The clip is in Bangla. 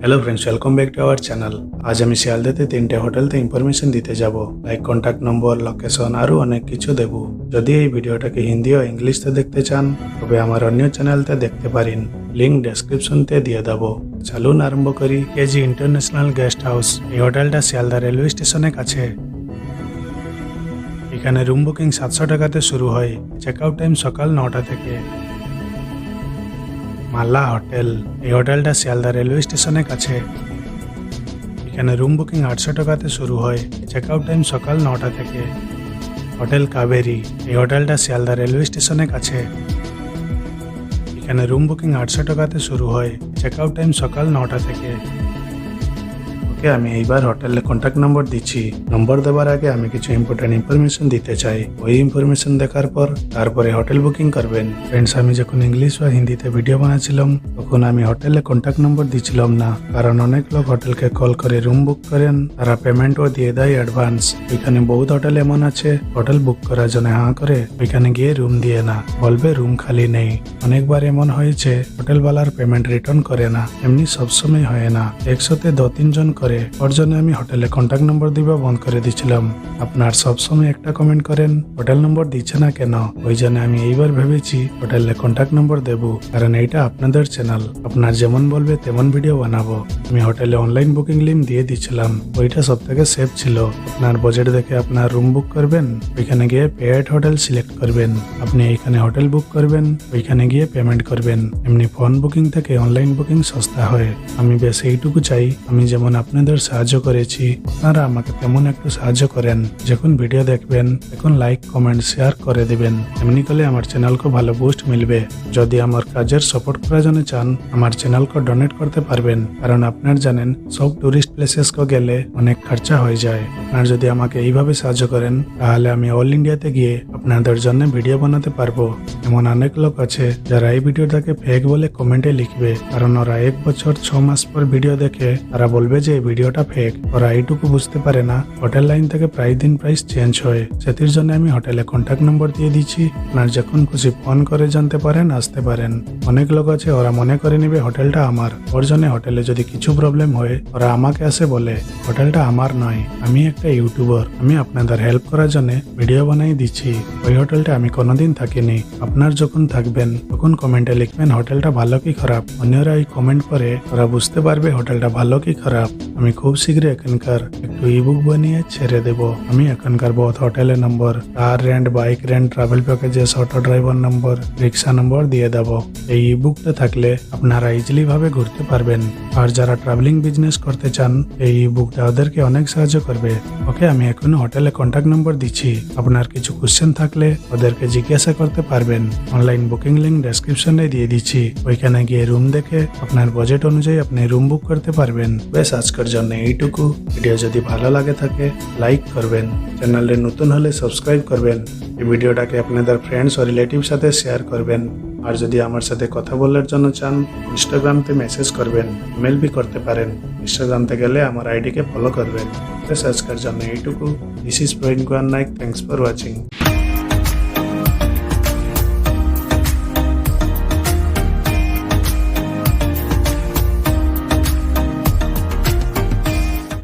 Hello friends, welcome back to our channel. আজ আমি শিয়ালদাতে 3টে হোটেলতে ইনফরমেশন দিতে যাব, লাইক কন্ট্যাক্ট নম্বর, লোকেশন আরও অনেক কিছু দেব। যদি এই ভিডিওটাকে হিন্দি ও ইংলিশতে দেখতে চান তবে আমার অন্য চ্যানেলতে দেখতে পারেন, লিঙ্ক ডেসক্রিপশনতে দিয়ে দেব। চলুন আরম্ভ করি। KG international guest house. এই হোটেলটা শিয়ালদা রেলওয়ে স্টেশনের কাছে। এখানে রুম বুকিং 700 টাকাতে শুরু হয়। চেক আউট টাইম সকাল 9টা থেকে। মালা হোটেল। এই হোটেলটা শিয়ালদা রেলওয়ে স্টেশনের কাছে। এখানে রুম বুকিং 800 টাকাতে শুরু হয়। চেক আউট টাইম সকাল 9টা থেকে। হোটেল কাবেরি। এই হোটেলটা শিয়ালদা রেলওয়ে স্টেশনের কাছে। এখানে রুম বুকিং 800 টাকাতে শুরু হয়। চেক আউট টাইম সকাল 9টা থেকে। ওকে, আমি এইবার হোটেলের কন্ট্যাক্ট নম্বর দিচ্ছি। নম্বর দেওয়ার আগে আমি কিছু ইম্পর্টেন্ট ইনফরমেশন দিতে চাই। ওই ইনফরমেশন দেখার পর তারপরে হোটেল বুকিং করবেন। ফ্রেন্ডস, আমি যখন ইংলিশ বা হিন্দিতে ভিডিও বানাচ্ছিলাম তখন আমি হোটেলে কন্ট্যাক্ট নম্বর দিচ্ছিলাম না, কারণ অনেক লোক হোটেলকে কল করে রুম বুক করেন, তারা পেমেন্টও দিয়ে দেয় অ্যাডভান্স। ওইখানে বহুত হোটেল এমন আছে, হোটেল বুক করার জন্য হ্যাঁ করে ওইখানে গিয়ে রুম দিয়ে না, বলবে রুম খালি নেই। অনেকবার এমন হয়েছে হোটেলওয়ালার পেমেন্ট রিটার্ন করে না। এমনি সবসময় হয় না, একসাথে 2-3 জন করে। ওর জন্য আমি হোটেলে কন্ট্যাক্ট নম্বর দিবা বন্ধ করে দিয়েছিলাম। আপনার সবসময় একটা কমেন্ট করেন হোটেল নম্বর দিচ্ছে না কেন, ওই জন্য আমি এইবার ভেবেছি হোটেলে কন্ট্যাক্ট নম্বর দেবো, কারণ এইটা আপনাদের চ্যানেল, আপনার যেমন বলবে তেমন ভিডিও বানাবো। আমি হোটেলে অনলাইন বুকিং লিঙ্ক দিয়ে দিচ্ছিলাম, ওইটা সব থেকে সেফ ছিল। আপনার বাজেট দেখে আপনার রুম বুক করবেন, ওইখানে গিয়ে পেড হোটেল সিলেক্ট করবেন। আপনি এইখানে হোটেল বুক করবেন, ওইখানে গিয়ে পেমেন্ট করবেন। এমনি ফোন বুকিং থেকে অনলাইন বুকিং সস্তা হয়। আমি বেশ এইটুকু চাই, আমি যেমন আপনাদের সাহায্য করেছি আপনারা আমাকে তেমন একটু সাহায্য করেন। যখন ভিডিও দেখবেন তখন লাইক কমেন্ট শেয়ার করে দিবেন। এমনি করলে আমার চ্যানেলকে ভালো বুস্ট মিলবে। যদি আমার কাজের সাপোর্ট করার জন্য চান আমার চ্যানেলকে ডোনেট করতে পারবেন, কারণ আপনারা জানেন সব টুরিস্ট প্লেসেস কো গেলে অনেক খরচা হয়ে যায়। আপনারা যদি আমাকে এইভাবে সাহায্য করেন তাহলে আমি অল ইন্ডিয়াতে গিয়ে আপনাদের জন্য ভিডিও বানাতে পারবো। এমন অনেক লোক আছে যারা এই ভিডিওটাকে ফেক বলে কমেন্টে লিখবে, কারণ ওরা 1 বছর 6 মাস পর ভিডিও দেখে তারা বলবে যে এই ভিডিওটা ফেক। ওরা এইটুকু বুঝতে পারে না হোটেল লাইন থেকে প্রায় দিন প্রাইস চেঞ্জ হয়। সেটির জন্য আমি হোটেলে কন্ট্যাক্ট নম্বর দিয়ে দিচ্ছি, আপনার যখন খুশি ফোন করে জানতে পারেন, আসতে পারেন। অনেক লোক আছে ওরা মনে করে নিবে হোটেলটা আমার, ওর জন্য হোটেলে যদি কিছু প্রবলেম হয় ওরা আমাকে আসে বলে হোটেলটা আমার নয়, আমি একটা ইউটিউবার, আমি আপনাদের হেল্প করার জন্য ভিডিও বানাই দিচ্ছি। ওই হোটেলটা আমি কোনোদিন থাকিনি। আপনার যখন থাকবেন তখন কমেন্টে লিখবেন হোটেলটা ভালো কি খারাপ। অন্যরা এই কমেন্ট করে ওরা বুঝতে পারবে হোটেলটা ভালো কি খারাপ। আমি খুব শীঘ্রই এখানকার একটু ইবুক বানিয়ে ছেড়ে দেব। আমি এখানকার বহুত হোটেলের number, car rent, bike rent, travel packages, auto driver number, rickshaw number দিয়ে দেব। এই ইবুকটা থাকলে আপনারা ইজিলি ভাবে ঘুরতে পারবেন। আর যারা ট্রাভেলিং বিজনেস করতে চান এই ইবুকটা ওদেরকে অনেক সাহায্য করবে। ওকে, আমি এখন হোটেলে কন্ট্যাক্ট নম্বর দিচ্ছি। আপনার কিছু কোশ্চেন থাকলে ওদেরকে জিজ্ঞাসা করতে পারবেন। অনলাইন বুকিং লিঙ্ক ডেসক্রিপশনে দিয়ে দিচ্ছি, ওইখানে গিয়ে রুম দেখে আপনার বাজেট অনুযায়ী আপনি রুম বুক করতে পারবেন। বেশ, আজকের জন্য এইটুকু। ভিডিও যদি ভালো লাগে থাকে লাইক করবেন, চ্যানেলে নতুন হলে সাবস্ক্রাইব করবেন, এই ভিডিওটাকে আপনাদের ফ্রেন্ডস ও রিলেটিভ সাথে শেয়ার করবেন। আর যদি আমার সাথে কথা বলার জন্য চান ইনস্টাগ্রামতে মেসেজ করবেন, ইমেল भी করতে পারেন। ইনস্টাগ্রামতে গেলে আমার আইডিকে ফলো করবেন। বেশ, আজকের জন্য এইটুকু। This is Praveen Kumar Naik. Thanks for watching.